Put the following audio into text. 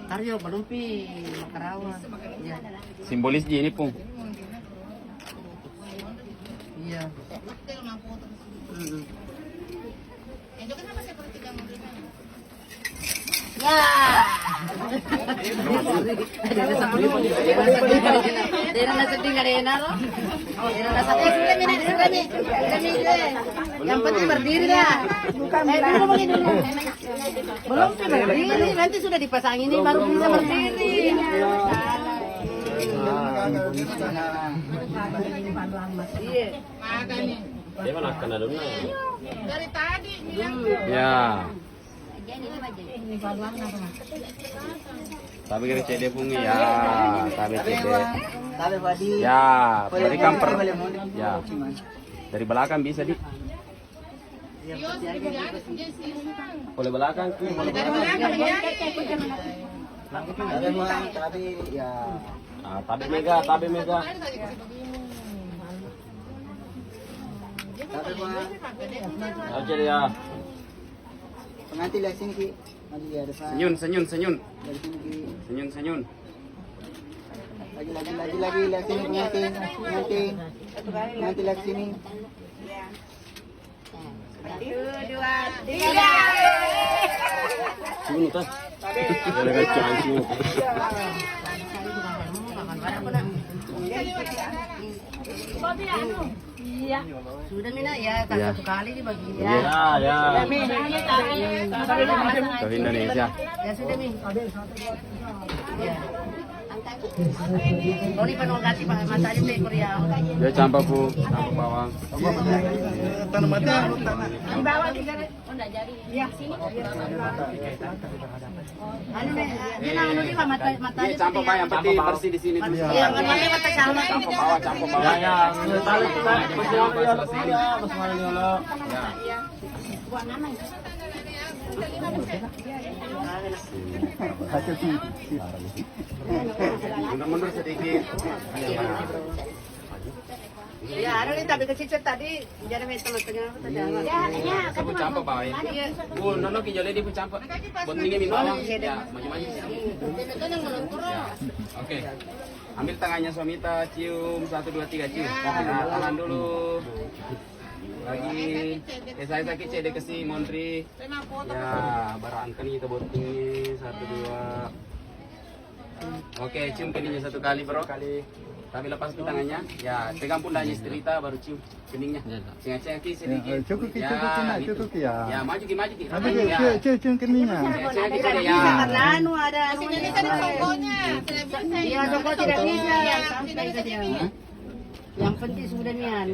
Karyo balumpi Makarawan. Iya. Simbolis di ini pung. Iya. Ya. Dia nasa sedih nggak ada yang naro. Dia nasa sedih Yang penting berdiri lah. Belum berdiri, nanti sudah dipasang ini baru bisa berdiri. Iya. Dia mana kena dulu? Dari tadi bilang Ya. Tapi kira CD pun ya, tapi CD. Ya, dari kamper. Ya. Dari belakang bisa di. Boleh belakang ki, boleh belakang. Tapi ya. Ah, tabi mega, tabi mega. Oke ya. Pengantin lihat sini ki. Maju ya depan. Senyum, senyum, senyum. Dari sini ki. Senyum, senyum. Lagi lihat sini pengantin. Pengantin lihat sini. Sini tuh. Boleh kacang sini. Iya. Sudah Mina ya, satu kali dibagi ya. Ya. Ke Indonesia. Ya sudah Mi. Ya. Oh ini penuh ganti masanya di Korea. Dia campur bu, campur bawang. Tanamannya. di bawah juga. Oh enggak jadi. Iya, sini. Anu nih, dia anu di mata Dia campur pak, yang penting bersih di sini tuh. Iya, kan mata sama. Campur bawah, campur bawah. Ya. Selesai. Ya. Buat nama. Mundur sedikit. Ya, anu nih tapi kecil tadi jadi teman-teman aku tadi. Ya, Sabu campur bawah ya. Bu, nono ki jole di bu campur. Bondingnya minum bawang. Ya, maju-maju. Ya. Oke. Ambil tangannya Somita, cium 1 2 3 cium. Tahan dulu. Lagi. Saya sakit cede ke si Montri. Ya, barang kali kita botingnya 1 2. Oke, cium keningnya 1 kali, Bro. Tapi lepas ke tangannya, ya pegang pundaknya setelita baru cium keningnya. Cengak-cengak sedikit. Cukup Ya, gitu. Ya, maju ki. Cium keningnya. Tidak bisa karena anu ada Sini ada songkonya. Tidak bisa. Iya, songkok tidak bisa. Sampai ke dia. Yang penting sudah nian.